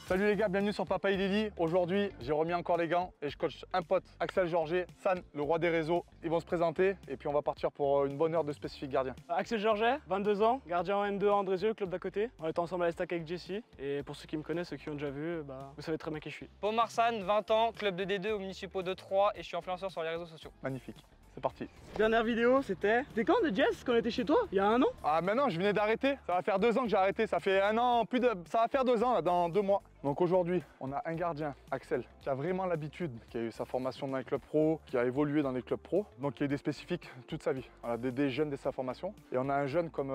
Salut les gars, bienvenue sur Papa et Lily. Aujourd'hui, j'ai remis encore les gants et je coach un pote, Axel Georget, San, le roi des réseaux. Ils vont se présenter et puis on va partir pour une bonne heure de spécifique gardien. Axel Georget, 22 ans, gardien en N2 à Andrézieux, le club d'à côté. On est ensemble à l'Estac avec Jesse. Et pour ceux qui me connaissent, ceux qui ont déjà vu, vous savez très bien qui je suis. Paul Marsan, 20 ans, club de D2 aux municipaux de Troyes et je suis influenceur sur les réseaux sociaux. Magnifique, c'est parti. Dernière vidéo, c'était quand de Jess, quand on était chez toi? Il y a un an? Ah maintenant, je venais d'arrêter. Ça va faire 2 ans que j'ai arrêté. Ça fait un an, ça va faire 2 ans là, dans 2 mois. Donc aujourd'hui, on a un gardien, Axel, qui a vraiment l'habitude, qui a eu sa formation dans les clubs pro, qui a évolué dans les clubs pro, donc qui a eu des spécifiques toute sa vie. Voilà, des jeunes dès sa formation. Et on a un jeune comme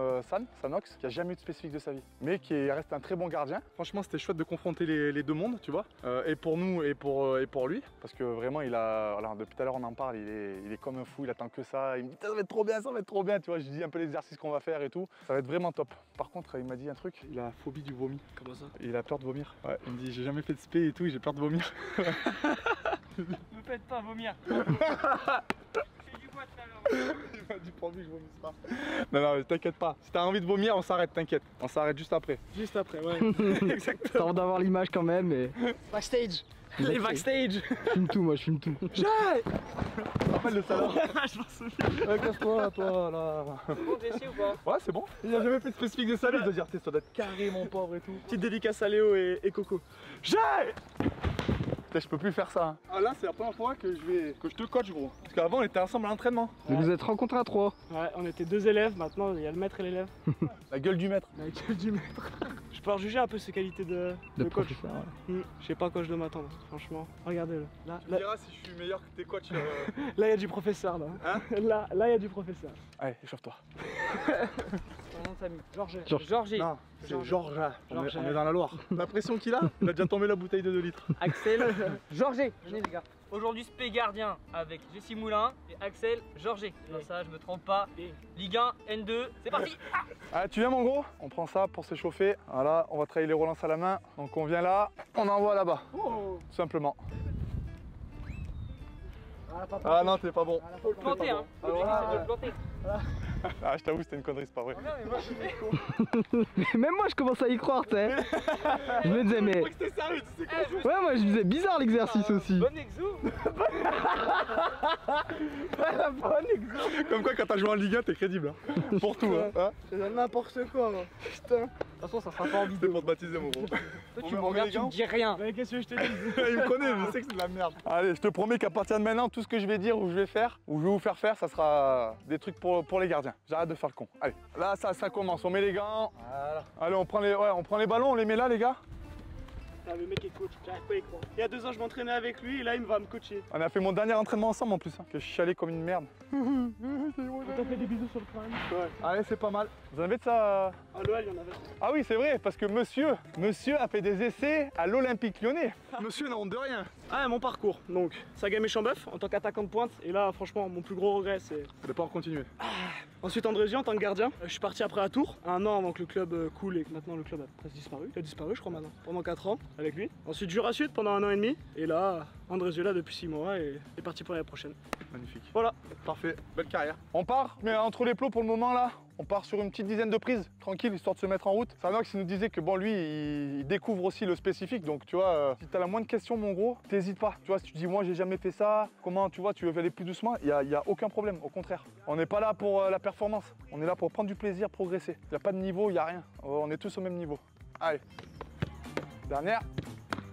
Sanox, qui a jamais eu de spécifique de sa vie, mais qui reste un très bon gardien. Franchement, c'était chouette de confronter les deux mondes, tu vois, et pour nous et pour lui, parce que vraiment, voilà, depuis tout à l'heure, on en parle, il est comme un fou, il attend que ça. Il me dit, ça va être trop bien, ça va être trop bien, tu vois. Je dis un peu l'exercice qu'on va faire et tout. Ça va être vraiment top. Par contre, il m'a dit un truc, il a phobie du vomi. Comment ça? Il a peur de vomir. Ouais, il me dit j'ai jamais fait de spé et tout, j'ai peur de vomir. Ne faites pas vomir. Fais du bois tout à l'heure. Il m'a dit promis que je vomisse pas. Non, t'inquiète pas. Si t'as envie de vomir, on s'arrête, t'inquiète. On s'arrête juste après. Juste après, ouais. Exactement. T'as envie d'avoir l'image quand même. Et... Backstage. Les backstage. Je filme tout, moi je filme tout. J'ai Rappelle le salaud. Je m'en souviens. Ouais, casse-toi, toi, là. Bon, Jesse ou pas? Ouais, c'est bon. Il a jamais fait de spécifique de salut. Il doit dire, ça doit être carré, mon pauvre et tout. Petite dédicace à Léo et Coco. Putain, je peux plus faire ça. Hein. Ah là, c'est la première fois que je te coach, gros. Parce qu'avant, on était ensemble à l'entraînement. Vous vous êtes rencontrés à 3. Ouais, on était 2 élèves, maintenant il y a le maître et l'élève. La gueule du maître. La gueule du maître. Je peux juger un peu ses qualités de coach. professeur, ouais. Je sais pas à quoi je dois m'attendre, franchement. Regardez-le. Là, Tu me diras si je suis meilleur que tes coachs. là, il y a du professeur, là. Hein? Là, il y a du professeur. Allez, échauffe-toi. Ton nom de famille. Georget. Georgie. Non, c'est Georges. Georges. On Georges. est dans la Loire. La pression qu'il a, il a déjà tombé la bouteille de 2 litres. Axel Georget. Venez les gars. Aujourd'hui, spé gardien avec Jesse Moulin et Axel Georget. Non, ça, je me trompe pas. Ligue 1, N2, c'est parti. Allez, tu viens mon gros? On prend ça pour s'échauffer. Voilà, on va travailler les relances à la main. Donc on vient là, on envoie là-bas. Oh. Tout simplement. Ah, papa. Ah non, t'es pas bon. Faut le planter, hein. Ah, L'objectif, voilà. c'est de le planter. Ah, je t'avoue, c'était une connerie, c'est pas vrai. Non, mais moi, je fais. Mais même moi je commence à y croire, tu sais. Je me disais, mais. C'était sérieux, tu sais quoi? Ouais, moi je me disais bizarre l'exercice aussi. Bon exo. Bon exemple. Comme quoi, quand t'as joué en Ligue 1, t'es crédible. Hein. Pour tout, hein. C'est n'importe quoi, moi. Putain. De toute façon, ça sera pas en C'était vidéo. pour te baptiser, mon gros. Toi, On tu met- me on met regardes, les tu me gants dis rien. Mais qu'est-ce que je te dis? Il me connaît, je sais que c'est de la merde. Allez, je te promets qu'à partir de maintenant, tout ce que je vais dire ou je vais faire, ou je vais vous faire faire, ça sera des trucs pour les gardiens. J'arrête de faire le con. Allez, là, ça commence. On met les gants. Voilà. Allez, on prend les ballons, on les met là, les gars. Ah, le mec est coach, j'arrive pas à y croire. Il y a 2 ans, je m'entraînais avec lui et là, il va me coacher. On a fait mon dernier entraînement ensemble en plus, hein, que je chialais comme une merde. On t'a fait des bisous sur le crâne. Ouais. Allez, c'est pas mal. Vous en avez de ça? À l'OL, il y en avait. Ah oui, c'est vrai, parce que monsieur a fait des essais à l'Olympique Lyonnais. Monsieur n'a honte de rien. Ah, mon parcours. Donc, Sagamé Chambeuf en tant qu'attaquant de pointe. Et là, franchement, mon plus gros regret, c'est. De pas en continuer. Ensuite, Andrézieux en tant que gardien. Je suis parti après à Tours. 1 an avant que le club coule et que maintenant le club a presque disparu. Il a disparu, je crois, maintenant. Pendant 4 ans avec lui. Ensuite, Jura Sud pendant 1 an et demi. Et là, Andrézieux là depuis 6 mois et est parti pour l'année prochaine. Magnifique. Voilà. Parfait, belle carrière. On part, mais entre les plots pour le moment là, on part sur une petite dizaine de prises, tranquille, histoire de se mettre en route. Sanox, il nous disait que bon, lui, il découvre aussi le spécifique, donc tu vois, si t'as la moindre question, mon gros, t'hésites pas. Tu vois, si tu dis, moi, j'ai jamais fait ça, comment, tu vois, tu veux aller plus doucement, il y a aucun problème, au contraire. On n'est pas là pour la performance, on est là pour prendre du plaisir, progresser. Il n'y a pas de niveau, il n'y a rien. On est tous au même niveau. Allez, dernière.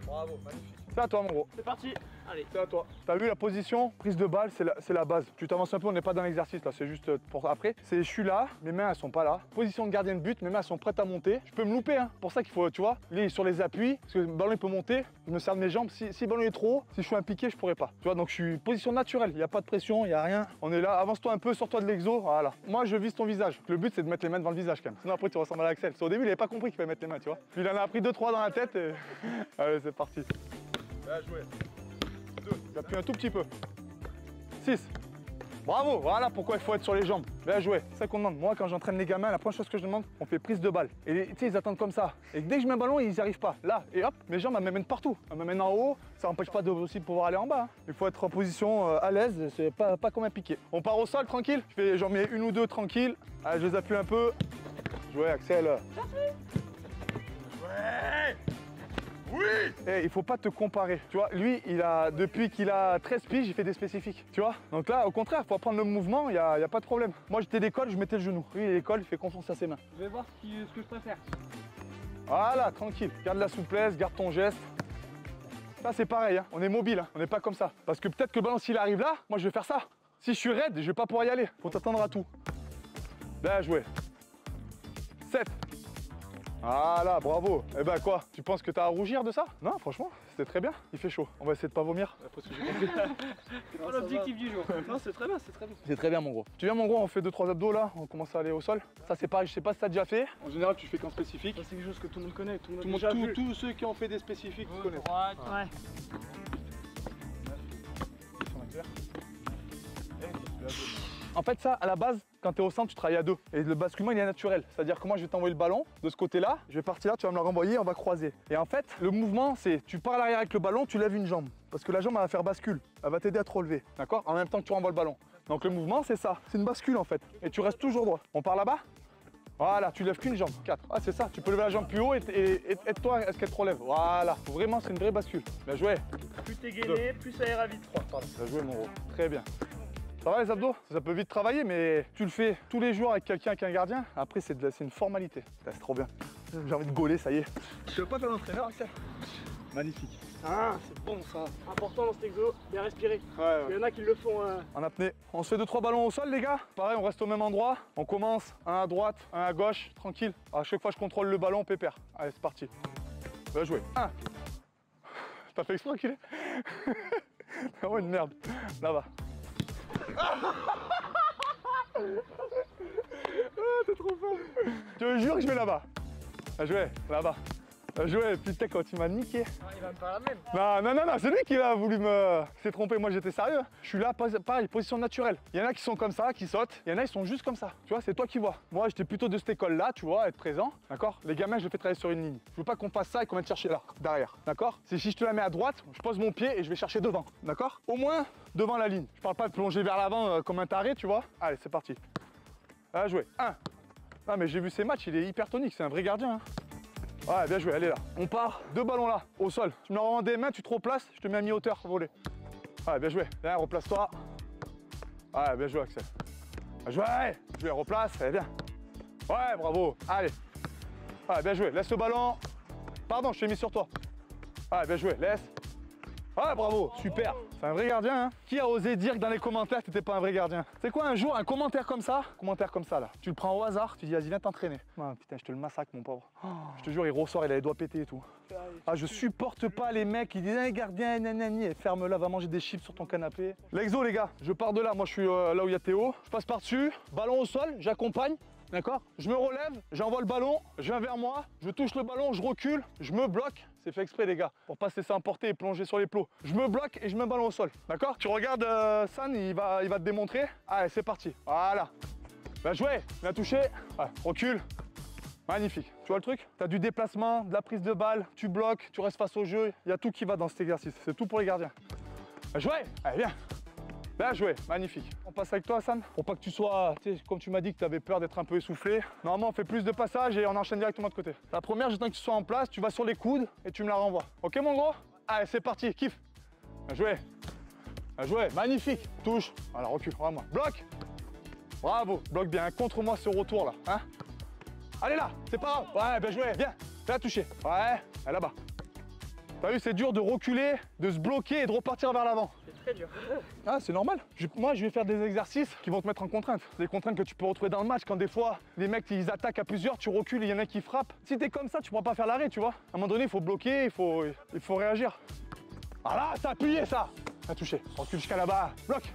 Bravo, magnifique. C'est à toi, mon gros. C'est parti. Allez. C'est à toi. T'as vu la position, prise de balle, c'est la base. Tu t'avances un peu, on n'est pas dans l'exercice là, c'est juste pour après. Je suis là, mes mains elles sont pas là. Position de gardien de but, mes mains elles sont prêtes à monter. Je peux me louper, hein. Pour ça qu'il faut, tu vois, sur les appuis, parce que le ballon il peut monter. Je me sers de mes jambes. Si le ballon est trop haut, si je suis un piqué, je pourrais pas. Tu vois, donc je suis position naturelle. Il n'y a pas de pression, il n'y a rien. On est là, avance-toi un peu, sors-toi de l'exo. Voilà. Moi je vise ton visage. Le but c'est de mettre les mains devant le visage quand même. Sinon après tu ressembles à Axel. Au début il avait pas compris qu'il fallait mettre les mains, tu vois. Puis il en a appris 2-3 dans la tête et. Allez, c'est parti. Bien joué. 2, j'appuie un tout petit peu. 6. Bravo, voilà pourquoi il faut être sur les jambes. Bien joué, c'est ça qu'on demande. Moi, quand j'entraîne les gamins, la première chose que je demande, on fait prise de balle. Et tu sais, ils attendent comme ça. Et dès que je mets un ballon, ils n'y arrivent pas. Là, et hop, mes jambes, elles m'amènent partout. Elles m'amènent en haut, ça n'empêche pas de aussi de pouvoir aller en bas. Hein. Il faut être en position à l'aise, c'est pas comme un piqué. On part au sol, tranquille. J'en mets 1 ou 2 tranquille. Allez, je les appuie un peu. Joué, Axel. Ouais. Oui. Et il faut pas te comparer. Tu vois, lui, depuis qu'il a 13 piges, il fait des spécifiques. Tu vois. Donc là, au contraire, il faut apprendre le mouvement, il y a pas de problème. Moi, j'étais d'école, je mettais le genou. Lui, il est d'école, il fait confiance à ses mains. Je vais voir ce que je préfère. Voilà, tranquille. Garde la souplesse, garde ton geste. Là, c'est pareil, hein. On est mobile, hein. On n'est pas comme ça. Parce que peut-être que le ballon, s'il arrive là, moi, je vais faire ça. Si je suis raide, je vais pas pouvoir y aller. Faut t'attendre à tout. Bien joué. 7. Voilà, bravo. Eh ben quoi, tu penses que t'as à rougir de ça? Non, franchement, c'était très bien. Il fait chaud. On va essayer de pas vomir. Après ce que j'ai compris. C'est pas l'objectif du jour. Non, c'est très bien, c'est très bien. C'est très bien, mon gros. Tu viens, mon gros, on fait 2-3 abdos là. On commence à aller au sol. Ça, c'est pareil, je sais pas si t'as déjà fait. En général, tu fais qu'un spécifique. Ça, c'est quelque chose que tout le monde connaît. Tout le Tout monde le a déjà monde, vu. tous ceux qui ont fait des spécifiques connaissent. Droite. Ouais. En fait, ça, à la base, quand tu es au centre, tu travailles à deux. Et le basculement, il est naturel. C'est-à-dire que moi, je vais t'envoyer le ballon de ce côté-là. Je vais partir là, tu vas me le renvoyer, on va croiser. Et en fait, le mouvement, c'est tu pars à l'arrière avec le ballon, tu lèves une jambe. Parce que la jambe, elle va faire bascule. Elle va t'aider à te relever. D'accord? En même temps que tu renvoies le ballon. Donc le mouvement, c'est ça. C'est une bascule, en fait. Et tu restes toujours droit. On part là-bas? Voilà, tu lèves qu'une jambe. 4. Ah, c'est ça. Tu peux lever la jambe plus haut et toi, est-ce qu'elle te relève? Voilà. Vraiment, c'est une vraie bascule. Bien joué. Plus t'es gainé, plus ça ira vite. 3, pardon. Bien joué, mon gros. Très bien. Ça va les abdos? Ça peut vite travailler, mais tu le fais tous les jours avec quelqu'un qui est un gardien. Après, c'est une formalité. C'est trop bien. J'ai envie de gauler, ça y est. Tu veux pas faire l'entraîneur, Axel? Magnifique. Ah, c'est bon ça. Important dans cet exo, bien respirer. Ouais, Il y en a qui le font. En apnée. On se fait 2-3 ballons au sol, les gars. Pareil, on reste au même endroit. On commence, un à droite, un à gauche, tranquille. À chaque fois, je contrôle le ballon, pépère. Allez, c'est parti. Bien joué. 1. T'as fait exprès, enculé? Oh, une merde. Là-bas. Ah, t'es trop fort. Je te jure que je vais là-bas. Bien joué, là-bas. Bien joué, putain, quand il m'a niqué. Il va me faire la même. Non, c'est lui qui a voulu me... s'est trompé, moi j'étais sérieux. Je suis là, pareil, position naturelle. Il y en a qui sont comme ça, qui sautent. Il y en a qui sont juste comme ça. Tu vois, c'est toi qui vois. Moi, j'étais plutôt de cette école-là, tu vois, être présent. D'accord? Les gamins, je les fais travailler sur une ligne. Je veux pas qu'on fasse ça et qu'on vienne chercher là, derrière. D'accord? C'est si je te la mets à droite, je pose mon pied et je vais chercher devant. D'accord? Au moins devant la ligne. Je parle pas de plonger vers l'avant comme un taré, tu vois. Allez, c'est parti. À jouer. 1. Ah, mais j'ai vu ces matchs, il est hyper tonique, c'est un vrai gardien. Hein. Ouais, bien joué, elle est là. On part, 2 ballons là, au sol. Tu me le rends des mains, tu te replaces, je te mets à mi-hauteur, volé. Ouais, bien joué. Viens, replace-toi. Ouais, bien joué, Axel. Bien joué, je vais replace, allez, viens. Ouais, bravo. Allez. Ouais, bien joué. Laisse le ballon. Pardon, je t'ai mis sur toi. Ouais, bien joué, laisse. Ouais, bravo, super. C'est un vrai gardien, hein. Qui a osé dire que dans les commentaires que t'étais pas un vrai gardien? C'est quoi un jour, un commentaire comme ça là, tu le prends au hasard, tu dis vas-y viens t'entraîner. Ah, putain, je te le massacre mon pauvre. Oh, je te jure, il ressort, il a les doigts pétés et tout. Ah, je supporte pas les mecs qui disent hey, gardien, nanani, et ferme-la, va manger des chips sur ton canapé. L'exo les gars, je pars de là, moi je suis là où il y a Théo, je passe par-dessus, ballon au sol, j'accompagne. D'accord? Je me relève, j'envoie le ballon, je viens vers moi, je touche le ballon, je recule, je me bloque. C'est fait exprès les gars, pour pas se laisser emporter et plonger sur les plots. Je me bloque et je mets le ballon au sol. D'accord? Tu regardes San, il va te démontrer. Allez, c'est parti. Voilà. Bien joué, bien touché. Ouais, recule. Magnifique. Tu vois le truc? Tu as du déplacement, de la prise de balle, tu bloques, tu restes face au jeu. Il y a tout qui va dans cet exercice. C'est tout pour les gardiens. Bien joué. Allez, viens. Bien joué, magnifique. On passe avec toi, Hassan, pour pas que tu sois, comme tu m'as dit que tu avais peur d'être un peu essoufflé. Normalement, on fait plus de passages et on enchaîne directement de côté. La première, j'attends que tu sois en place, tu vas sur les coudes et tu me la renvoies. Ok, mon gros? Allez, c'est parti, kiffe. Bien joué. Bien joué, magnifique. Touche. Voilà, recule, vraiment. Bloque. Bravo, bloque bien. Contre-moi ce retour là. Hein? Allez là, c'est pas grave. Ouais, bien joué, viens. Viens toucher. Ouais, là-bas. T'as vu, c'est dur de reculer, de se bloquer et de repartir vers l'avant. C'est très dur. Ah, c'est normal. Moi, je vais faire des exercices qui vont te mettre en contrainte. Des contraintes que tu peux retrouver dans le match quand des fois, les mecs, ils attaquent à plusieurs, tu recules et il y en a qui frappent. Si t'es comme ça, tu pourras pas faire l'arrêt, tu vois. À un moment donné, il faut bloquer, il faut réagir. Voilà, t'as appuyé ça. T'as touché. Recule jusqu'à là-bas. Bloque.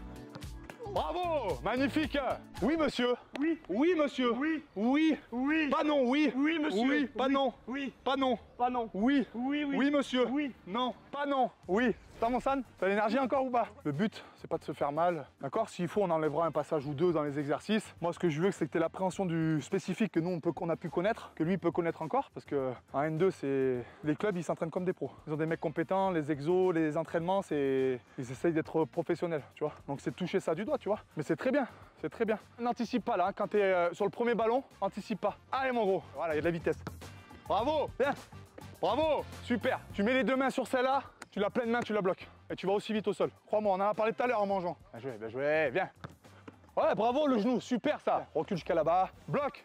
Bravo, magnifique. Oui, monsieur. Oui. Oui, monsieur. Oui. Oui. Oui. Pas non, oui. Oui, monsieur. Oui, pas Oui. non. Oui. Pas non. Pas non. Oui. Oui, oui. Oui, monsieur. Oui. Non. Pas non. Oui. Ça, mon San? T'as l'énergie encore ou pas? Le but, c'est pas de se faire mal. D'accord? S'il faut, on enlèvera un passage ou deux dans les exercices. Moi, ce que je veux, c'est que tu aies l'appréhension du spécifique que nous, on a pu connaître, que lui peut connaître encore. Parce que en N2, c'est les clubs, ils s'entraînent comme des pros. Ils ont des mecs compétents, les exos, les entraînements, ils essayent d'être professionnels, tu vois. Donc, c'est de toucher ça du doigt, tu vois. Mais c'est très bien. C'est très bien. N'anticipe pas là, hein. Quand tu es sur le premier ballon, anticipe pas. Allez, mon gros. Voilà, il y a de la vitesse. Bravo. Bien. Bravo, super. Tu mets les deux mains sur celle-là, tu la pleine main, tu la bloques. Et tu vas aussi vite au sol. Crois-moi, on en a parlé tout à l'heure en mangeant. Bien joué, viens. Ouais, bravo le genou, super ça. Recule jusqu'à là-bas, bloc.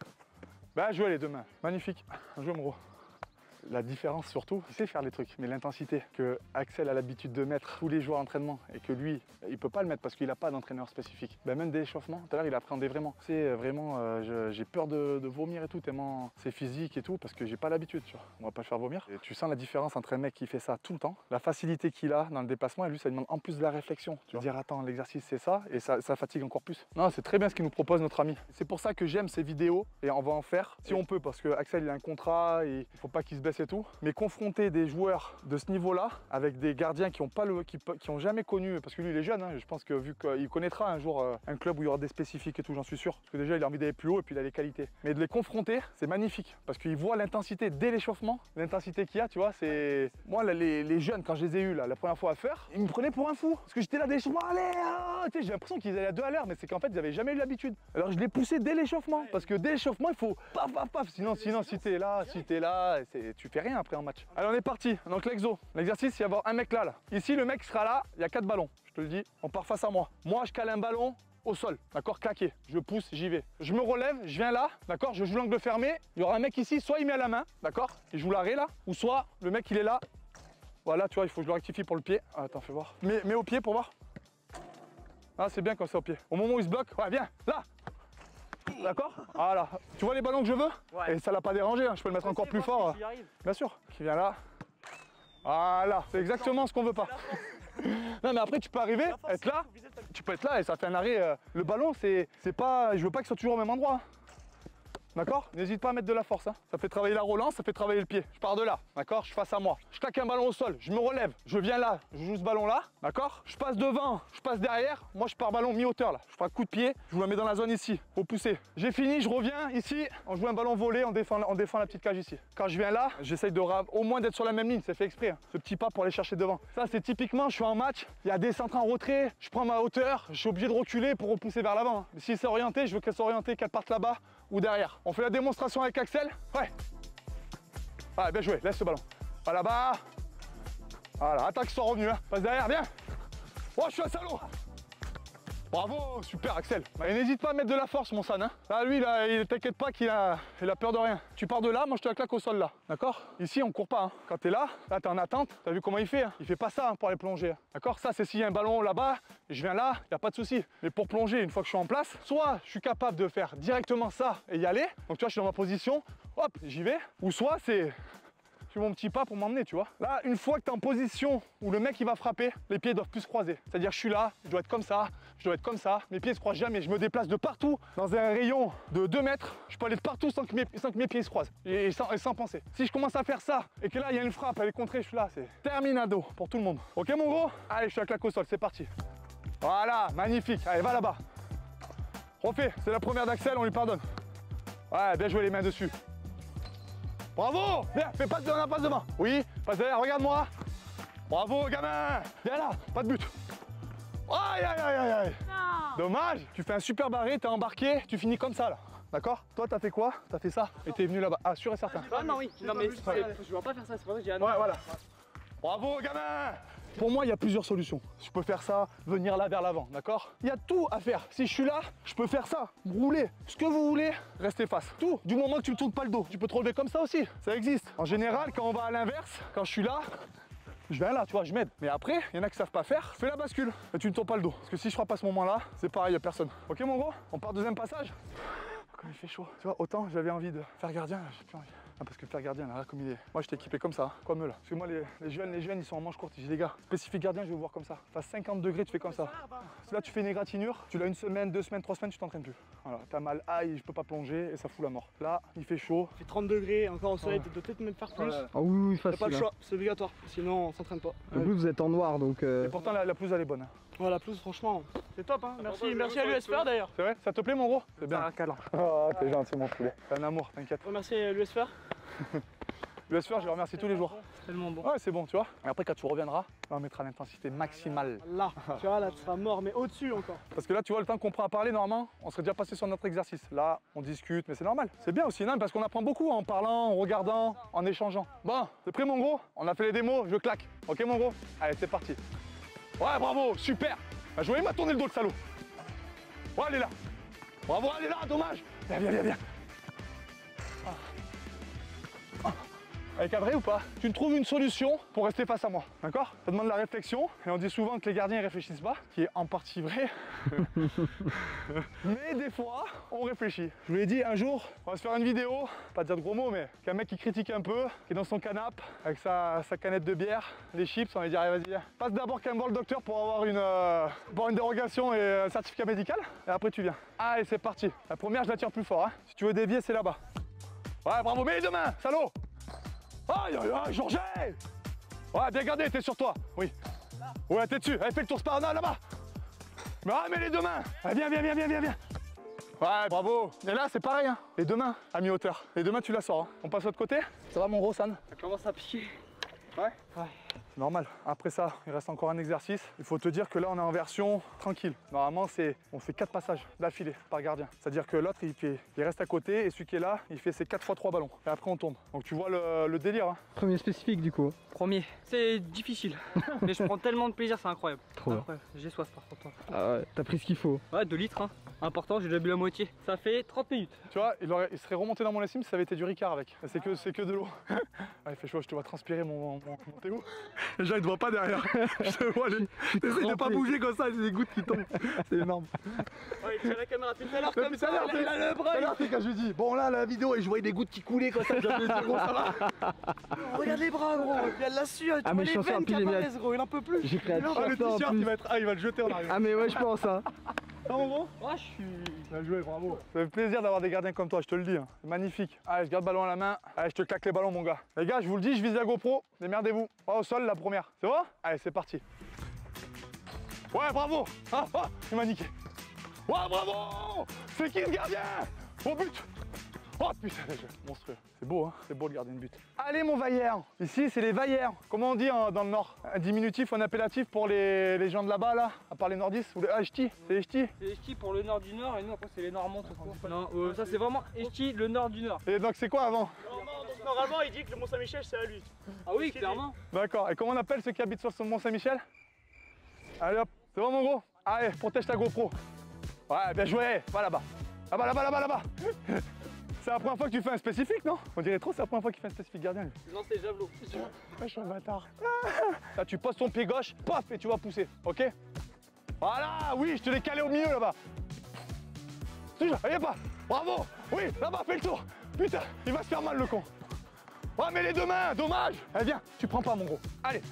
Bien joué les deux mains, magnifique. Bien joué mon gros. La différence surtout, il sait faire les trucs, mais l'intensité que Axel a l'habitude de mettre tous les jours à l'entraînement et que lui, il peut pas le mettre parce qu'il n'a pas d'entraîneur spécifique. Ben même des échauffements, tout à l'heure il appréhendait vraiment. C'est vraiment, j'ai peur de vomir et tout, tellement c'est physique et tout, parce que j'ai pas l'habitude, tu vois. On va pas le faire vomir. Et tu sens la différence entre un mec qui fait ça tout le temps, la facilité qu'il a dans le déplacement, et lui ça lui demande en plus de la réflexion. Tu vas dire attends, l'exercice c'est ça, et ça fatigue encore plus. Non, c'est très bien ce qu'il nous propose notre ami. C'est pour ça que j'aime ces vidéos, et on va en faire si on peut, parce que Axel il a un contrat, et il faut pas qu'il se baisse et tout. Mais confronter des joueurs de ce niveau-là avec des gardiens qui ont jamais connu, parce que lui il est jeune, hein, je pense que vu qu'il connaîtra un jour un club où il y aura des spécifiques et tout, j'en suis sûr. Parce que déjà il a envie d'aller plus haut et puis il a les qualités. Mais de les confronter, c'est magnifique, parce qu'il voit l'intensité dès l'échauffement, l'intensité qu'il y a, tu vois, c'est... Moi là, les jeunes, quand je les ai eus là, la première fois à faire, ils me prenaient pour un fou, parce que j'étais là dès l'échauffement, allez, tu sais, j'ai l'impression qu'ils allaient à 2 à l'heure, mais c'est qu'en fait ils n'avaient jamais eu l'habitude. Alors je les poussais dès l'échauffement, parce que dès l'échauffement il faut paf paf paf, sinon si t'es là, tu fais rien après en match. Allez, on est parti. Donc l'exo, l'exercice, il va y avoir un mec là. Ici, le mec sera là, il y a 4 ballons. Je te le dis, on part face à moi. Moi, je cale un ballon au sol, d'accord, claqué. Je pousse, j'y vais. Je me relève, je viens là, d'accord, je joue l'angle fermé. Il y aura un mec ici, soit il met à la main, d'accord, il joue l'arrêt là, ou soit le mec il est là. Voilà, tu vois, il faut que je le rectifie pour le pied. Ah, attends, fais voir. Mets au pied pour voir. Ah, c'est bien quand c'est au pied. Au moment où il se bloque, ouais, viens, là. D'accord. Voilà. Tu vois les ballons que je veux? Ouais. Et ça l'a pas dérangé, hein. Je peux le mettre encore plus fort. Bien sûr. Qui vient là. Voilà. C'est exactement ce qu'on veut pas. Non mais après tu peux arriver, être là. Tu peux être là et ça fait un arrêt. Le ballon c'est pas... Je veux pas qu'il soit toujours au même endroit. Hein. D'accord? N'hésite pas à mettre de la force. Hein. Ça fait travailler la relance, ça fait travailler le pied. Je pars de là, d'accord? Je suis face à moi. Je claque un ballon au sol, je me relève, je viens là, je joue ce ballon là, d'accord? Je passe devant, je passe derrière. Moi je pars ballon mi-hauteur là. Je ferai un coup de pied, je vous la mets dans la zone ici. Faut pousser. J'ai fini, je reviens ici. On joue un ballon volé, on défend la petite cage ici. Quand je viens là, j'essaye de au moins d'être sur la même ligne. C'est fait exprès. Hein. Ce petit pas pour aller chercher devant. Ça c'est typiquement, je suis en match, il y a des centres en retrait, je prends ma hauteur, je suis obligé de reculer pour repousser vers l'avant. Hein. Mais si c'est orienté, je veux qu'elle soit orientée, qu'elle parte là-bas ou derrière. On fait la démonstration avec Axel. Ouais. Ah, bien joué, laisse ce ballon. Pas là-bas. Voilà, attends qu'ils soient revenus. Hein. Passe derrière, viens. Oh, je suis un salaud. Bravo, super Axel. Et n'hésite pas à mettre de la force mon san. Hein. Là, lui, là, il t'inquiète pas qu'il a peur de rien. Tu pars de là, moi je te la claque au sol là. D'accord? Ici, on court pas. Hein. Quand t'es là t'es en attente. T'as vu comment il fait? Hein. Il fait pas ça hein, pour aller plonger. Hein. D'accord? Ça, c'est s'il y a un ballon là-bas, je viens là, y a pas de souci. Mais pour plonger, une fois que je suis en place, soit je suis capable de faire directement ça et y aller. Donc tu vois, je suis dans ma position, hop, j'y vais. Ou soit c'est... Je fais mon petit pas pour m'emmener, tu vois. Là, une fois que tu es en position où le mec il va frapper, les pieds doivent plus se croiser. C'est-à-dire, je suis là, je dois être comme ça, je dois être comme ça. Mes pieds se croisent jamais. Je me déplace de partout dans un rayon de 2 mètres. Je peux aller de partout sans que mes pieds se croisent et sans penser. Si je commence à faire ça et que là il y a une frappe, elle est contrée, je suis là, c'est terminado pour tout le monde. Ok, mon gros? Allez, je suis à claque au sol, c'est parti. Voilà, magnifique. Allez, va là-bas. Refais, c'est la première d'Axel, on lui pardonne. Ouais, bien joué les mains dessus. Bravo! Viens, fais passe devant, passe devant. Oui, passe derrière, regarde-moi. Bravo, gamin! Viens là, pas de but. Aïe, aïe, aïe, aïe, aïe. Dommage, tu fais un super barré, t'es embarqué, tu finis comme ça là. D'accord? Toi, t'as fait quoi? T'as fait ça et t'es venu là-bas. Ah, sûr et certain. Ah non, oui. Non, mais je vois pas faire ça, c'est pour ça que j'ai ouais, voilà. Bravo, gamin! Pour moi, il y a plusieurs solutions. Je peux faire ça, venir là vers l'avant, d'accord? Il y a tout à faire. Si je suis là, je peux faire ça, rouler, ce que vous voulez, restez face. Tout, du moment que tu ne tournes pas le dos. Tu peux te relever comme ça aussi, ça existe. En général, quand on va à l'inverse, quand je suis là, je viens là, tu vois, je m'aide. Mais après, il y en a qui savent pas faire, fais la bascule. Et tu ne tournes pas le dos. Parce que si je frappe à ce moment-là, c'est pareil, il n'y a personne. Ok, mon gros? On part deuxième passage? Quand il fait chaud. Tu vois, autant j'avais envie de faire gardien, j'ai plus envie. Ah, parce que faire gardien, là, comme il est. Moi, j'étais équipé comme ça, comme eux là. Parce que moi, les jeunes, ils sont en manche courte. J'ai dit, les gars, spécifique gardien, je vais vous voir comme ça. Face 50 degrés, tu fais comme ça. Là, tu fais une égratignure, tu l'as 1 semaine, 2 semaines, 3 semaines, tu t'entraînes plus. Voilà, t'as mal, aïe, je peux pas plonger et ça fout la mort. Là, il fait chaud. Il fait 30 degrés, encore au soleil, tu dois peut-être même faire plus. Ah oui, facile. T'as pas le choix, c'est obligatoire. Sinon, on s'entraîne pas. En plus, vous êtes en noir donc. Et pourtant, la pelouse, elle est bonne. Hein. Ouais, la pelouse, franchement, c'est top. Hein. Merci à l'USFR d'ailleurs. C'est vrai? Ça te plaît, mon gros? C'est bien. Un câlin. Oh, t'es gentil, mon poulet. C'est un amour, t'inquiète. Merci à l'USFR. Je laisse faire, je les remercie tous les jours. Tellement bon. Ouais, c'est bon, tu vois. Et après, quand tu reviendras, là, on mettra l'intensité maximale. Là, tu vois, là, tu seras mort, mais au-dessus encore. Parce que là, tu vois, le temps qu'on prend à parler, normalement, on serait déjà passé sur notre exercice. Là, on discute, mais c'est normal. C'est bien aussi, non, parce qu'on apprend beaucoup en parlant, en regardant, en échangeant. Bon, t'es prêt, mon gros? On a fait les démos, je claque. Ok, mon gros? Allez, c'est parti. Ouais, bravo, super. Bah, je voyais m'a tourné le dos, le salaud. Ouais, elle est là. Bravo, elle est là, dommage. Viens, viens, viens, viens. Elle est cadrée ou pas? Tu me trouves une solution pour rester face à moi, d'accord? Ça demande de la réflexion, et on dit souvent que les gardiens ne réfléchissent pas, ce qui est en partie vrai. Mais des fois, on réfléchit. Je vous l'ai dit, un jour, on va se faire une vidéo, pas dire de gros mots, mais qu'un mec qui critique un peu, qui est dans son canapé, avec sa canette de bière, les chips, on va dire, allez, vas-y, viens. Passe d'abord quand même voir le docteur pour avoir une dérogation et un certificat médical, et après tu viens. Allez, c'est parti. La première, je la tire plus fort, hein. Si tu veux dévier, c'est là-bas. Ouais, bravo, mets les deux mains, salaud. Aïe aïe aïe, Georges! Ouais, bien gardé, t'es sur toi, oui. Ouais, t'es dessus, allez, fais le tour Sparana là-bas. Mais ah, mets les deux mains. Allez, viens, viens, viens, viens, viens, viens. Ouais, bravo. Et là, c'est pareil, hein. Les deux mains à mi-hauteur. Les deux mains, tu la sors. Hein. On passe de l'autre côté. Ça va, mon gros San? Ça commence à piquer. Ouais. Ouais. C'est normal. Après ça, il reste encore un exercice. Il faut te dire que là, on est en version tranquille. Normalement, on fait 4 passages d'affilée par gardien. C'est-à-dire que l'autre, il reste à côté et celui qui est là, il fait ses 4 x 3 ballons. Et après, on tombe. Donc tu vois le délire. Hein. Premier spécifique du coup. Premier. C'est difficile. Mais je prends tellement de plaisir, c'est incroyable. Trop bien. J'ai soif par contre. Ah ouais, t'as pris ce qu'il faut. Ouais, 2 litres. Hein. Important, j'ai déjà bu la moitié. Ça fait 30 minutes. Tu vois, il serait remonté dans mon lessive si ça avait été du Ricard avec. C'est que de l'eau. Ah, il fait chaud, je te vois transpirer mon Théo. Déjà, il te voit pas derrière. Je te vois, t'essayes de pas bouger comme ça, j'ai des gouttes qui tombent. C'est énorme. Ouais, il tient la caméra tout à l'heure comme ça, il a le bras. C'est quand je lui dis, bon là, la vidéo, et je voyais des gouttes qui coulaient comme ça. Je me dis, gros, ça va. Regarde les bras, gros. Il y a de la sueur. Ah, mais les je suis veines qui apparaissent, gros. Il en peut plus. J'ai pris un Ah, le t-shirt, il va le jeter en arrière. Ah mais ouais, je pense hein. Ça, mon gros? Ouais, je suis. Bien joué, bravo. Ça fait plaisir d'avoir des gardiens comme toi, je te le dis. Hein. C'est magnifique. Allez, je garde le ballon à la main. Allez, je te claque les ballons, mon gars. Les gars, je vous le dis, je vise la GoPro. Démerdez-vous. Oh, au sol, la première. C'est bon? Allez, c'est parti. Ouais, bravo. Ah, il m'a niqué. Ouais, bravo. C'est qui ce gardien? Au but. Oh putain, le jeu, monstrueux. C'est beau, hein? C'est beau le gardien de but. Allez, mon vaillère. Ici, c'est les vaillères. Comment on dit dans le Nord? Un diminutif ou un appellatif pour les gens de là-bas, là? À part les nordistes ou les ch'tis? C'est les ch'tis? C'est les ch'tis pour le nord du nord et nous après c'est les normands tout court. Non, ça c'est vraiment ch'tis le nord du nord. Et donc, c'est quoi avant? Donc, normalement, il dit que le Mont-Saint-Michel, c'est à lui. Ah oui, clairement. D'accord. Et comment on appelle ceux qui habitent sur le Mont-Saint-Michel? Allez hop. C'est bon, mon gros? Allez, protège ta GoPro. Ouais, bien joué. Va là-bas. Là-bas, là-bas, là-bas, là-bas. C'est la première fois que tu fais un spécifique, non? On dirait trop, c'est la première fois qu'il fait un spécifique gardien. Lui. Non, c'est javelot. Ouais, je suis un bâtard. Là, tu poses ton pied gauche, paf, et tu vas pousser, ok? Voilà, oui, je te l'ai calé au milieu là-bas. Allez, pas. Bravo. Oui, là-bas, fais le tour. Putain, il va se faire mal, le con. Ouais, mais les deux mains, dommage. Allez, viens, tu prends pas, mon gros. Allez.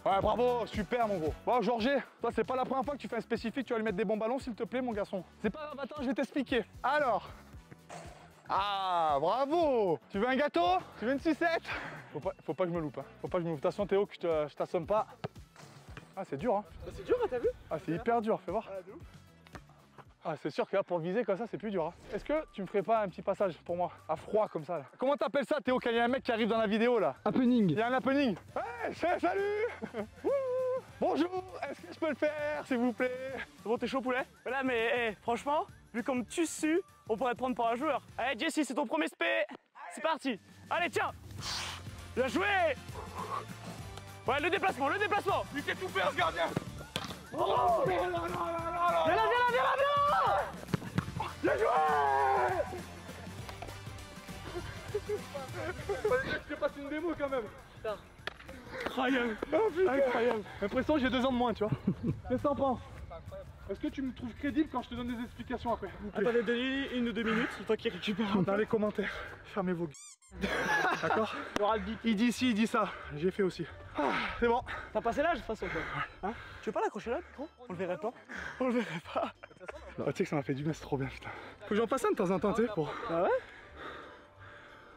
Ouais, bravo, super, mon gros. Bon, Georges, toi, c'est pas la première fois que tu fais un spécifique, tu vas lui mettre des bons ballons, s'il te plaît, mon garçon. C'est pas grave, attends, je vais t'expliquer. Alors. Ah, bravo. Tu veux un gâteau? Tu veux une sucette? Faut pas que je me loupe, hein. Faut pas que je me loupe. De toute façon, Théo, que je t'assomme pas. Ah, c'est dur, hein. C'est dur, t'as vu? Ah, c'est hyper dur, fais voir. Ah, c'est sûr que là, pour viser comme ça, c'est plus dur. Hein. Est-ce que tu me ferais pas un petit passage pour moi, à froid comme ça là? Comment t'appelles ça, Théo, quand il y a un mec qui arrive dans la vidéo là? Happening. Il y a un happening. Ouais, salut. Bonjour, est-ce que je peux le faire, s'il vous plaît? C'est bon, t'es chaud, poulet? Voilà, mais franchement, vu comme tu sues, on pourrait te prendre pour un joueur. Allez, Jesse, c'est ton premier spé. C'est parti. Allez, tiens. Bien joué. Ouais, le déplacement, le déplacement. Il fait tout faire, ce gardien. Oh, viens là, viens là. Bien joué. Fallait que je te passe une démo quand même. Incroyable. Oh, putain. Incroyable. J'ai l'impression que j'ai 2 ans de moins, tu vois. Qu'est-ce que t'en penses? Est-ce que tu me trouves crédible quand je te donne des explications après? Attendez, donnez 1 ou 2 minutes, c'est toi qui récupère. Dans les commentaires, fermez vos d'accord? Il dit ci, il dit ça. J'ai fait aussi. Ah, c'est bon. T'as passé l'âge de toute façon, toi. Hein? Tu veux pas l'accrocher là, le micro? On le verrait pas. On le verrait pas. Oh, tu sais que ça m'a fait du bien, c'est trop bien, putain. Faut que j'en passe un de temps en temps, tu sais, pour... Ah ouais?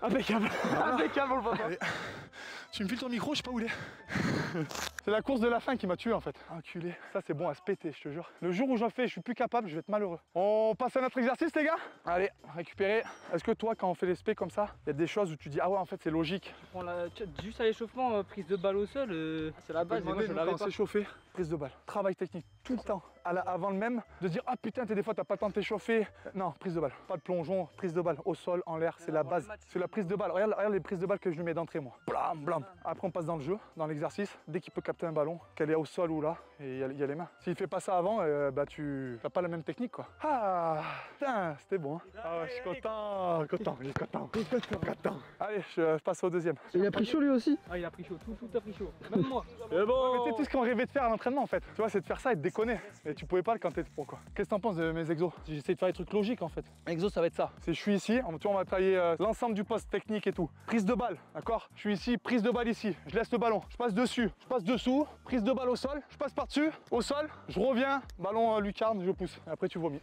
Impeccable. Impeccable, on le voit pas. Tu me files ton micro, je sais pas où il est. C'est la course de la fin qui m'a tué en fait. Enculé. Ça c'est bon à se péter, je te jure. Le jour où j'en fais, je suis plus capable, je vais être malheureux. On passe à notre exercice les gars. Allez, récupérer. Est-ce que toi quand on fait les spé comme ça, il y a des choses où tu dis ah ouais en fait c'est logique. Juste à l'échauffement, prise de balle au sol, c'est la base. Moi, je l'avais quand pas. c'est chauffé, prise de balle. Travail technique tout le temps. Avant le même, de dire ah putain des fois t'as pas le temps de t'échauffer. Non, prise de balle. Pas de plongeon, prise de balle. Au sol, en l'air, c'est la base. C'est la prise de balle. Regarde les prises de balle que je lui mets d'entrée moi. Blam, blam. Après on passe dans le jeu, dans l'exercice. Dès qu'il peut capter un ballon, qu'elle est au sol ou là, et il y a les mains. S'il fait pas ça avant, bah tu n'as pas la même technique quoi. Ah putain, c'était bon. Hein. Ah ouais, je suis content. Allez, je passe au deuxième. Il a pris chaud lui aussi. Ah, il a pris chaud, tout a pris chaud. Même moi. Mais bon. Mais c'est tout ce qu'on rêvait de faire à l'entraînement en fait. Tu vois, c'est de faire ça et de déconner. Et tu pouvais pas quand t'es pro quoi. Qu'est-ce que t'en penses de mes exos? J'essaie de faire des trucs logiques en fait. Exo, ça va être ça. C'est je suis ici, tu vois, on va travailler l'ensemble du poste technique et tout. Prise de balle, d'accord? Je suis ici, prise de balle ici. Je laisse le ballon, je passe dessus, je passe dessous, prise de balle au sol, je passe par-dessus, au sol, je reviens, ballon lucarne, je pousse. Et après tu vomis.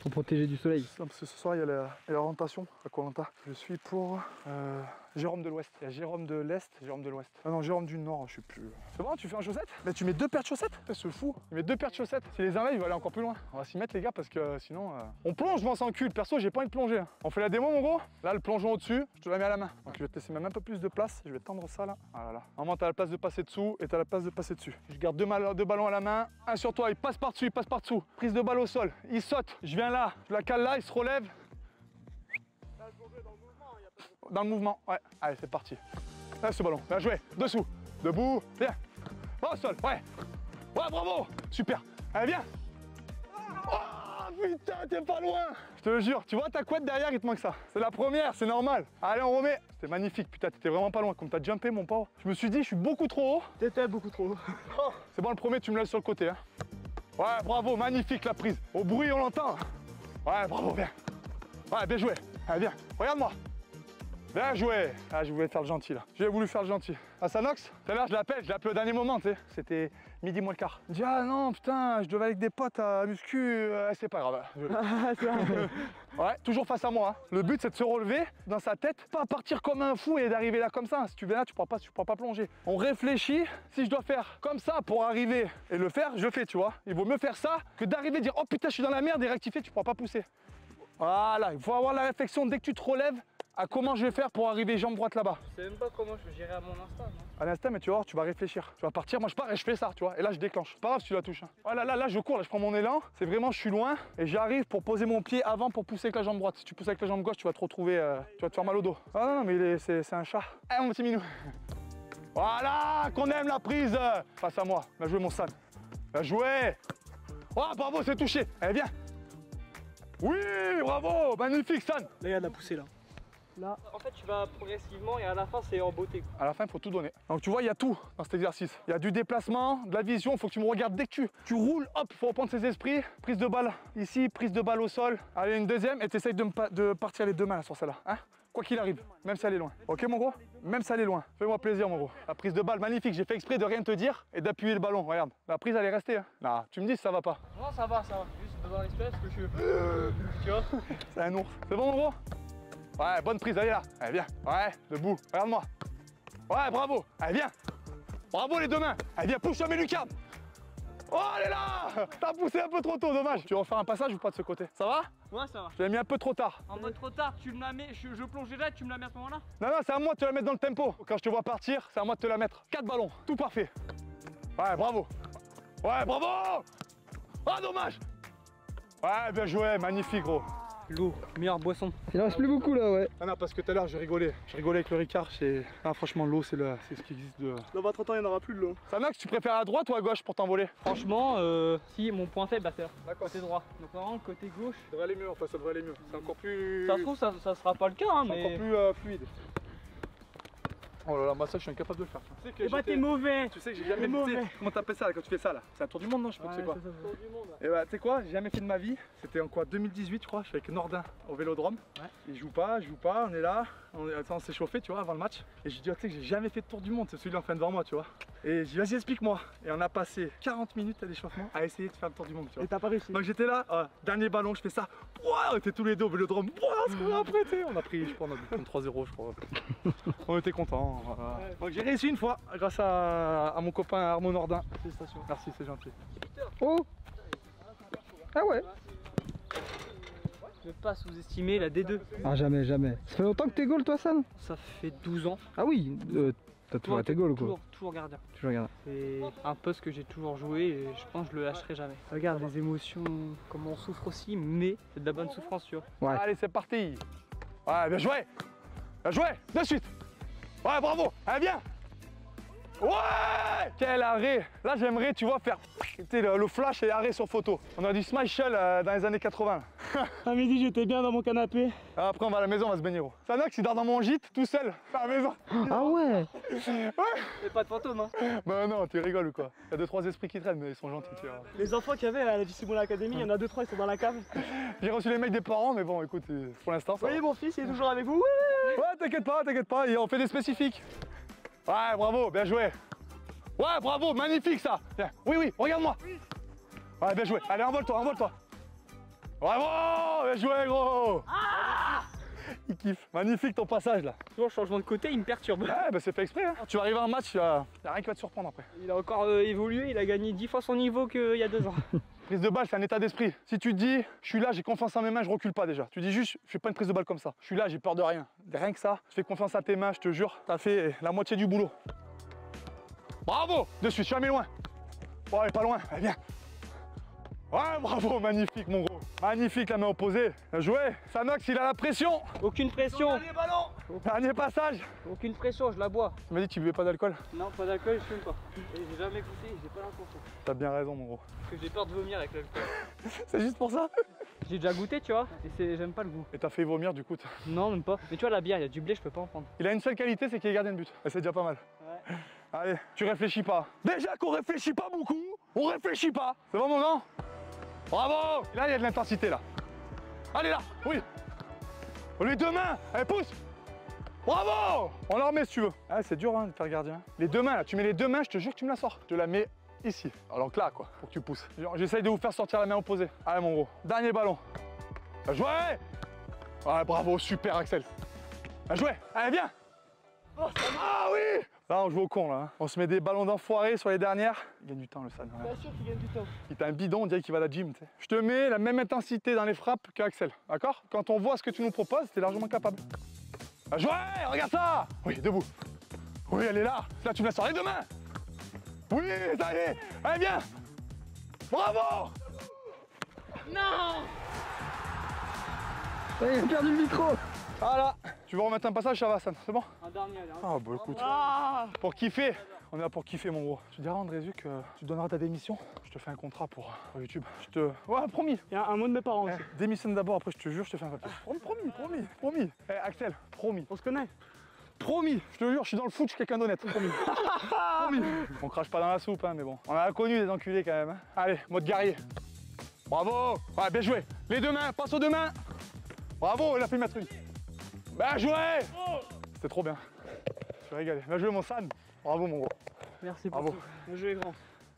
Pour protéger du soleil. Parce que ce soir il y a l'orientation à Koh-Lanta. Je suis pour Jérôme de l'Ouest. Il y a Jérôme de l'Est, Jérôme de l'Ouest. Ah non, Jérôme du Nord, je sais plus. C'est bon, tu fais un chaussette? Mais tu mets 2 paires de chaussettes? C'est fou. Il met 2 paires de chaussettes. Si les enlève, il va aller encore plus loin. On va s'y mettre les gars parce que sinon. On plonge, je m'en sens cul. Perso, j'ai pas envie de plonger. Hein. On fait la démo mon gros. Là, le plongeon au-dessus, je te la mets à la main. Donc je vais te laisser même un peu plus de place. Je vais tendre ça là. Ah là là. Normalement, t'as la place de passer dessous et t'as la place de passer dessus. Je garde 2 ballons à la main. Un sur toi, il passe par-dessus, il passe par-dessous. Prise de balle au sol. Il saute. Je viens là. Je la cale là, il se relève. Dans le mouvement, ouais. Allez, c'est parti. Là, ce ballon. Bien joué. Dessous. Debout. Viens. Au sol. Ouais. Ouais, bravo. Super. Allez, viens. Oh, putain, t'es pas loin. Je te le jure. Tu vois ta couette derrière, il te manque ça. C'est la première, c'est normal. Allez, on remet. C'était magnifique. Putain, t'étais vraiment pas loin. Comme t'as jumpé, mon pauvre. Je me suis dit, je suis beaucoup trop haut. T'étais beaucoup trop haut. Oh, c'est bon, le premier, tu me laisses sur le côté. Hein. Ouais, bravo. Magnifique, la prise. Au bruit, on l'entend. Ouais, bravo, viens. Ouais, bien joué. Allez, viens. Regarde-moi. Bien joué. Ah, je voulais faire le gentil là. J'ai voulu faire le gentil. Ah, Sanox, tout à l'heure, je l'appelle, je l'ai appelé au dernier moment, tu sais. C'était midi moins le quart. Il me dit, ah non, putain, je devais aller avec des potes à muscu. C'est pas grave. Ouais, toujours face à moi. Hein. Le but, c'est de se relever dans sa tête, pas partir comme un fou et d'arriver là comme ça. Si tu viens là, tu pourras pas plonger. On réfléchit. Si je dois faire comme ça pour arriver et le faire, je le fais, tu vois. Il vaut mieux faire ça que d'arriver et dire, oh putain, je suis dans la merde et rectifier, tu pourras pas pousser. Voilà, il faut avoir la réflexion dès que tu te relèves. À comment je vais faire pour arriver jambe droite là-bas. Je sais même pas comment je vais gérer à mon instinct. À l'instinct, mais tu vas voir, tu vas réfléchir. Tu vas partir, moi je pars et je fais ça, tu vois. Et là je déclenche. Pas grave si tu la touches. Hein. Oh là, je cours, là je prends mon élan. C'est vraiment, je suis loin et j'arrive pour poser mon pied avant pour pousser avec la jambe droite. Si tu pousses avec la jambe gauche, tu vas te retrouver, tu vas te faire mal au dos. Ah non, mais c'est un chat. Eh mon petit minou. Voilà, qu'on aime la prise. Face à moi. Bien joué mon San. Bien joué. Oh bravo, c'est touché. Allez, viens. Oui, bravo, magnifique San. Là, il y a de la poussée là. Là, en fait, tu vas progressivement et à la fin, c'est en beauté. Quoi. À la fin, il faut tout donner. Donc, tu vois, il y a tout dans cet exercice. Il y a du déplacement, de la vision. Il faut que tu me regardes dès que tu roules. Hop, il faut reprendre ses esprits. Prise de balle ici, prise de balle au sol. Allez, une deuxième et tu essayes de partir les 2 mains là, sur celle-là. Hein, quoi qu'il arrive, même si elle est loin. Ok, mon gros? Même si elle est loin. Fais-moi plaisir, mon gros. La prise de balle, magnifique. J'ai fait exprès de rien te dire et d'appuyer le ballon. Regarde, la prise, elle est restée. Hein. Là, tu me dis si ça va pas. Non, ça va. Juste devant l'espèce que je suis. Tu vois? C'est un ours. C'est bon, mon gros? Ouais, bonne prise, allez là. Allez, viens. Ouais, debout. Regarde-moi. Ouais, bravo. Allez, viens. Bravo les 2 mains. Allez, viens, pousse sur mes lucarnes. Oh, elle est là. T'as poussé un peu trop tôt, dommage. Tu veux refaire un passage ou pas de ce côté? Ça va? Ouais, ça va. Je l'ai mis un peu trop tard. En mode trop tard, tu me la mets, je plongeais là, tu me la mets à ce moment-là? Non, c'est à moi de te la mettre dans le tempo. Quand je te vois partir, c'est à moi de te la mettre. 4 ballons, tout parfait. Ouais, bravo. Ouais, bravo. Ah, dommage. Ouais, bien joué, magnifique, gros. L'eau, meilleure boisson. Il en reste plus beaucoup là, ouais. Ah non, parce que tout à l'heure, je rigolais. Je rigolais avec le Ricard. Ah, franchement, l'eau, c'est ce qui existe de. Dans 20-30 ans, il n'y en aura plus de l'eau. Sanox, tu préfères à droite ou à gauche pour t'envoler? Franchement, si mon point faible, bah, c'est là. D'accord. Côté droit. Donc vraiment, côté gauche. Ça devrait aller mieux, enfin, ça devrait aller mieux. C'est encore plus. Ça se trouve, ça sera pas le cas, hein, mais. Encore plus fluide. Oh là là, moi ça je suis incapable de le faire. Tu sais que Eh bah t'es mauvais. Tu sais que j'ai jamais fait. Comment t'appelles ça là, quand tu fais ça là? C'est un tour du monde, non? Je sais pas que c'est quoi. Tour du monde. Et bah tu sais quoi, j'ai jamais fait de ma vie. C'était en quoi, 2018 je crois, je suis avec Nordin au Vélodrome. Ouais. Il joue pas, on est là, on s'est chauffé tu vois avant le match. Et je lui dis tu sais que j'ai jamais fait de tour du monde, c'est celui-là en fin devant moi tu vois. Et je dis vas-y explique-moi. Et on a passé 40 minutes à l'échauffement à essayer de faire le tour du monde tu vois. Et t'as pas réussi. Donc j'étais là, dernier ballon, je fais ça. On était tous les deux au Vélodrome. On a pris, je crois, on a pris 3-0 je crois. On était contents. bon. Donc j'ai réussi une fois grâce à mon copain Arnaud Nordin. Félicitations. Merci, c'est gentil. Oh. Ah ouais. Ne pas sous-estimer la D2. Ah jamais, jamais. Ça fait longtemps que t'es goal toi Sam? Ça fait 12 ans. Ah oui, t'as toujours été goal ou quoi? Toujours gardien. Toujours gardien. C'est un poste que j'ai toujours joué et je pense que je le lâcherai jamais. Regarde les émotions, comment on souffre aussi, mais c'est de la bonne souffrance, tu vois. Ouais. Allez, c'est parti. Ouais, bien joué. Bien joué, de suite. Ouais, bravo. Allez, viens. Ouais. Quel arrêt. Là, j'aimerais, tu vois, faire le flash et arrêt sur photo. On a du Smichel dans les années 80. À midi, j'étais bien dans mon canapé. Après, on va à la maison, on va se baigner. Sanox, il dort dans mon gîte, tout seul, à la maison. Ah ouais. C'est pas de fantôme, hein. Bah non, tu rigoles ou quoi? Il y a 2-3 esprits qui traînent, mais ils sont gentils, tu vois. Les enfants qu'il y avait à la Dissimula Academy, il y en a 2-3, ils sont dans la cave. J'ai reçu les mails des parents, mais bon, écoute, pour l'instant, Vous ça va. voyez, mon fils, il est toujours avec vous. Ouais, t'inquiète pas, et on fait des spécifiques. Ouais, bravo, bien joué. Ouais, bravo, magnifique ça. Viens. Oui, regarde-moi. Ouais, bien joué. Allez, envole-toi. Bravo, bien joué, gros. Il kiffe. Magnifique ton passage là. Toujours changement de côté, il me perturbe. Ouais, bah c'est fait exprès. Hein. Tu vas arriver en match, y a rien qui va te surprendre après. Il a encore évolué, il a gagné 10 fois son niveau qu'il y a 2 ans. Prise de balle, c'est un état d'esprit. Si tu te dis, je suis là, j'ai confiance en mes mains, je recule pas déjà. Tu dis juste, je fais pas une prise de balle comme ça. Je suis là, j'ai peur de rien. Rien que ça, je fais confiance à tes mains, je te jure. T'as fait la moitié du boulot. Bravo. De suite, je suis jamais loin. Bon, allez, pas loin. Allez, viens. Ouais, bravo, magnifique, mon gros. Magnifique, la main opposée. Bien joué. Sanox, il a la pression. Aucune pression. Dernier passage. Aucune pression, je la bois. Tu m'as dit que tu buvais pas d'alcool. Non, pas d'alcool, je fume pas. Et j'ai jamais goûté, j'ai pas l'intention. T'as bien raison, mon gros. Parce que j'ai peur de vomir avec l'alcool. C'est juste pour ça. J'ai déjà goûté, tu vois, et j'aime pas le goût. Et t'as fait vomir, du coup. Non, même pas. Mais tu vois, la bière, il y a du blé, je peux pas en prendre. Il a une seule qualité, c'est qu'il est gardien de but. Et c'est déjà pas mal. Ouais. Allez, tu réfléchis pas. Déjà qu'on réfléchit pas beaucoup, on réfléchit pas. C'est bon, mon grand? Bravo. Là, il y a de l'intensité, là. Allez, là. Oui. Les deux mains. Allez, pousse. Bravo. On la remet si tu veux. Ah, c'est dur, hein, de faire gardien. Les deux mains, là. Tu mets les deux mains, je te jure que tu me la sors. Je te la mets ici. Alors que là, quoi. Faut que tu pousses. J'essaye de vous faire sortir la main opposée. Allez, mon gros. Dernier ballon. Bien joué. Ouais, bravo. Super, Axel. Bien joué. Allez, viens. Ah oui. Là, on joue au con, là. Hein. On se met des ballons d'enfoiré sur les dernières. Il gagne du temps, le San. Bien sûr qu'il gagne du temps. Il t'a un bidon, on dirait qu'il va à la gym, tu sais. Je te mets la même intensité dans les frappes qu'Axel, d'accord? Quand on voit ce que tu nous proposes, t'es largement capable. Bien joué, regarde ça. Oui, debout. Oui, elle est là. Là, tu me la sors les deux mains. Oui, ça y est. Allez, viens. Bravo. Non. Il a perdu le micro. Voilà. Tu veux remettre un passage, ça va, San? C'est bon? Un dernier, allez. Ah, bah écoute. Ah. Pour kiffer. On est là pour kiffer, mon gros. Tu diras à André que tu donneras ta démission. Je te fais un contrat pour YouTube. Je te... Ouais, promis. Il y a un mot de mes parents aussi. Démissionne d'abord, après je te jure, je te fais un papier. Promis. Eh, Axel, promis. On se connaît. Promis. Je te jure, je suis dans le foot, je suis quelqu'un d'honnête. Promis. Promis. On crache pas dans la soupe, hein, mais bon. On a connu des enculés quand même. Hein. Allez, mode guerrier. Bravo. Ouais, bien joué. Les deux mains, passe aux deux mains. Bravo, il a fait mettre une. Bien joué. C'était trop bien. Je suis régalé. Bien joué, mon San. Bravo, mon gros. Merci pour Bravo. tout. Bien joué, grand.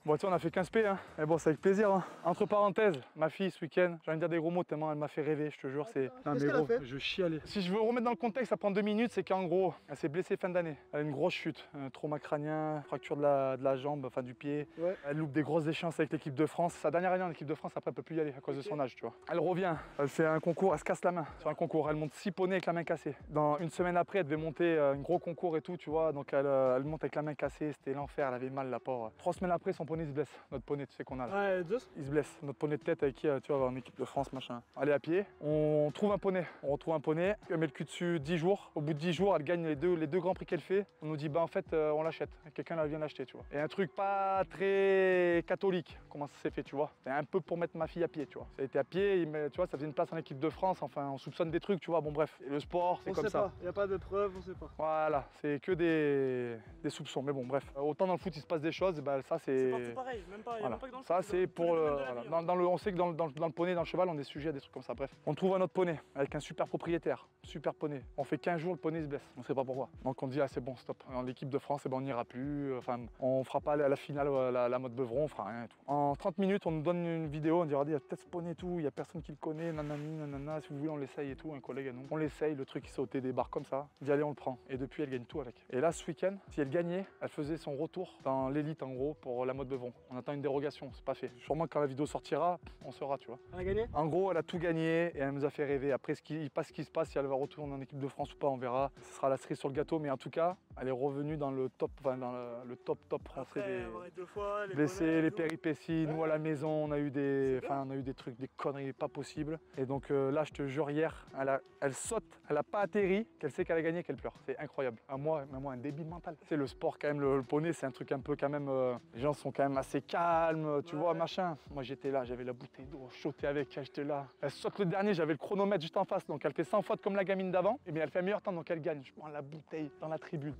Bon, tu sais, on a fait 15 P, hein. Mais bon, c'est avec plaisir, hein. Entre parenthèses, ma fille, ce week-end, j'ai envie de dire des gros mots tellement elle m'a fait rêver, je te jure, c'est... Non, mais qu'elle a gros, fait je chialais. Si je veux remettre dans le contexte, ça prend 2 minutes, c'est qu'en gros, elle s'est blessée fin d'année. Elle a une grosse chute, un trauma crânien, fracture de la jambe, enfin du pied. Ouais. Elle loupe des grosses échéances avec l'équipe de France. Sa dernière année en équipe de France, après, elle peut plus y aller à cause de son âge, tu vois. Elle revient, elle fait un concours, elle se casse la main sur un concours. Elle monte 6 poneys avec la main cassée. Dans une semaine après, elle devait monter un gros concours et tout, tu vois. Donc elle monte avec la main cassée, c'était l'enfer, elle avait mal, la pauvre. 3 semaines après, son poney se blesse. Notre poney, tu sais qu'on a là. Ouais, deux. Il se blesse. Notre poney de tête avec qui tu vas avoir en équipe de France, machin. Aller à pied, on trouve un poney. On retrouve un poney, elle met le cul dessus 10 jours. Au bout de 10 jours, elle gagne les deux grands prix qu'elle fait. On nous dit, bah en fait, on l'achète. Quelqu'un vient l'acheter, tu vois. Et un truc pas très catholique, comment ça s'est fait, tu vois. C'est un peu pour mettre ma fille à pied, tu vois. Ça a été à pied, tu vois, ça faisait une place en équipe de France. Enfin, on soupçonne des trucs, tu vois. Bon, bref. Et le sport, c'est On comme sait ça. pas. Il n'y a pas de preuves, on sait pas. Voilà, c'est que des soupçons. Mais bon, bref. Autant dans le foot, il se passe des choses, bah, ça, c'est c'est pareil, même pas, y a Voilà. même pas que dans le Ça, foot, c'est dans tous les pour. domaines de la vie, hein. On sait que dans le poney, dans le cheval, on est sujet à des trucs comme ça. Bref, on trouve un autre poney avec un super propriétaire, super poney. On fait 15 jours, le poney se blesse. On sait pas pourquoi. Donc on dit, ah, c'est bon, stop. En l'équipe de France, eh ben, on n'ira plus. Enfin, on fera pas à la finale la mode Beuvron, on fera rien et tout. En 30 minutes, on nous donne une vidéo, on dit, regardez, il y a peut-être ce poney et tout, il y a personne qui le connaît, nanani, nanana. Si vous voulez, on l'essaye et tout. Un collègue à nous. On l'essaye, le truc, il sautait des barres comme ça. Il dit, allez, on le prend. Et depuis, elle gagne tout avec. Et là, ce week-end, si elle gagnait, elle faisait son retour dans l'élite, en gros, pour la mode Beuvron. On attend une dérogation, c'est pas fait. Sûrement, quand la vidéo sortira, on saura, tu vois. On a gagné? En gros, elle a tout gagné et elle nous a fait rêver. Après, ce qui se passe, si elle va retourner en équipe de France ou pas, on verra. Ce sera la cerise sur le gâteau, mais en tout cas, elle est revenue dans le top, enfin, dans le top français Après, des avoir été 2 fois, les blessés, bonnets, les tout. péripéties. Nous, à la maison, on a eu des trucs, des conneries pas possibles. Et donc là, je te jure, hier, elle saute, elle a pas atterri, qu'elle sait qu'elle a gagné, qu'elle pleure. C'est incroyable. Moi, un débile mental. C'est le sport quand même, le poney, c'est un truc un peu quand même. Les gens sont quand même assez calmes, tu vois, machin. Moi, j'étais là, j'avais la bouteille d'eau, je sautais avec elle, j'étais là. Elle saute le dernier, j'avais le chronomètre juste en face, donc elle fait 100 fautes comme la gamine d'avant, mais elle fait un meilleur temps, donc elle gagne. Je prends la bouteille dans la tribune.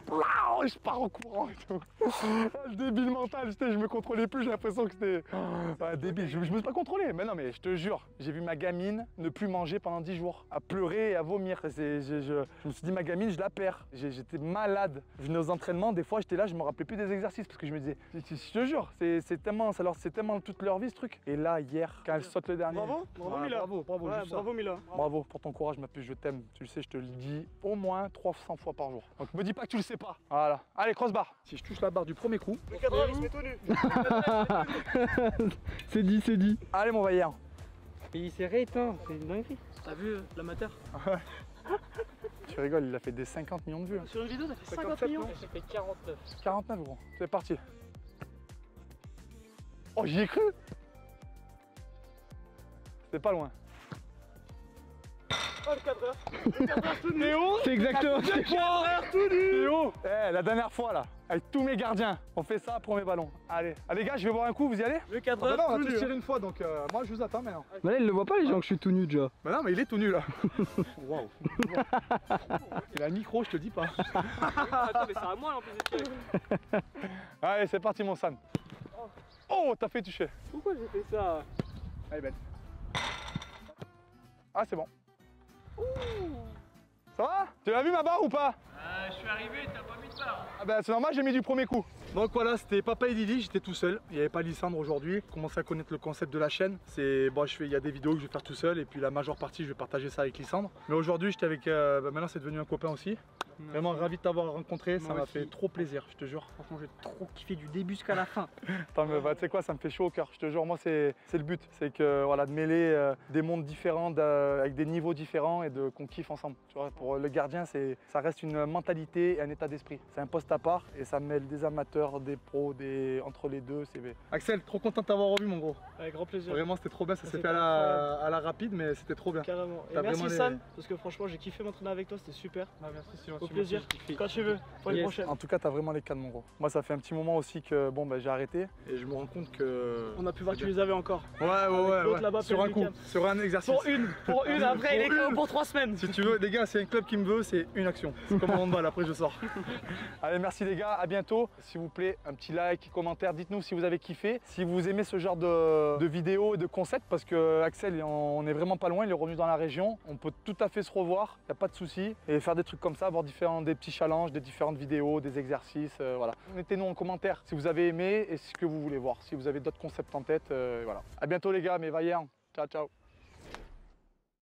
Et je pars en courant et tout. Le débile mental, je me contrôlais plus, j'ai l'impression que c'était débile. Je me suis pas contrôlé, mais non, mais je te jure, j'ai vu ma gamine ne plus manger pendant 10 jours, à pleurer et à vomir. Je me suis dit, ma gamine, je la perds. J'étais malade. Je venais aux entraînements, des fois j'étais là, je me rappelais plus des exercices parce que je me disais, je te jure, c'est tellement toute leur vie ce truc. Et là, hier, quand elle saute le dernier. Bravo, bravo Mila. Bravo, Ouais, juste ça. bravo Mila. Bravo pour ton courage, ma puce, je t'aime. Tu le sais, je te le dis au moins 300 fois par jour. Donc me dis pas que tu le sais pas. Voilà. Allez, crossbar. Si je touche la barre du premier coup. Le cadreur, il se met tout nu. C'est dit, c'est dit. Allez, mon vaillant. Il s'est rééteint, c'est une dinguerie. T'as vu l'amateur? Tu rigoles, il a fait des 50 millions de vues. Sur une vidéo, ça fait 50 57 millions. J'ai fait 49. 49 gros. C'est parti. Oh, j'y ai cru. C'était pas loin. Oh, le cadreur. Le cadreur tout nu. C'est exactement ce que Le cadreur tout nu. Théo, la dernière fois là, avec tous mes gardiens, on fait ça pour mes ballons. Allez, les gars, je vais boire un coup, vous y allez? Le Ah bah cadreur non, on a tout tous nu. tiré une fois, donc moi je vous attends maintenant. Mais là, il le voit pas, les gens, que je suis tout nu déjà. Bah non, mais il est tout nu là. Waouh. Il a le micro, je te dis pas. Attends, mais c'est à moi en plus de tirer. Allez, c'est parti mon Sam. Oh, t'as fait toucher. Pourquoi j'ai fait ça? Allez, belle. Ah, c'est bon. Ça va? Tu l'as vu ma barre ou pas? Je suis arrivé, t'as pas mis de barre. Ah bah c'est normal, j'ai mis du premier coup. Donc voilà, c'était Papa et Lily, j'étais tout seul. Il n'y avait pas Lysandre aujourd'hui. Je commençais à connaître le concept de la chaîne. C'est bon, il y a des vidéos que je vais faire tout seul et puis la majeure partie, je vais partager ça avec Lysandre. Mais aujourd'hui, j'étais avec. Maintenant, c'est devenu un copain aussi. Vraiment ravi de t'avoir rencontré, ça m'a fait trop plaisir, je te jure. Franchement, j'ai trop kiffé du début jusqu'à la fin. Attends, mais tu sais quoi, ça me fait chaud au cœur. Je te jure, moi, c'est le but. C'est que voilà, de mêler des mondes différents, avec des niveaux différents et qu'on kiffe ensemble. Tu vois, pour le gardien, ça reste une mentalité et un état d'esprit. C'est un poste à part et ça mêle des amateurs, des pros, entre les deux. Axel, trop content de t'avoir revu, mon gros. Avec grand plaisir. Vraiment, c'était trop bien. Ça s'est C'était fait à la rapide, mais c'était trop bien. Carrément. Et T'as merci vraiment Sam, parce que franchement, j'ai kiffé m'entraîner avec toi, c'était super. merci, Au plaisir. Quand tu veux, pour les prochaines. En tout cas, t'as vraiment les cannes, mon gros. Moi, ça fait un petit moment aussi que j'ai arrêté et je me rends compte que. On a pu voir que tu les avais encore. Ouais. l'autre là-bas, Sur un coup, Pelvican. sur un exercice. Pour une, après il est KO pour 3 semaines. Si tu veux, les gars, c'est un club qui me veut, c'est une action. C'est comme un handball, après je sors. Allez, merci les gars, à bientôt. S'il vous plaît, un petit like, commentaire, dites-nous si vous avez kiffé. Si vous aimez ce genre de vidéos et de concepts, parce que Axel, on est vraiment pas loin, il est revenu dans la région. On peut tout à fait se revoir, il n'y a pas de souci. Et faire des trucs comme ça, avoir des petits challenges, des différentes vidéos, des exercices, voilà. Mettez-nous en commentaire si vous avez aimé et ce que vous voulez voir. Si vous avez d'autres concepts en tête, voilà. À bientôt les gars, mes vaillants. Ciao, ciao.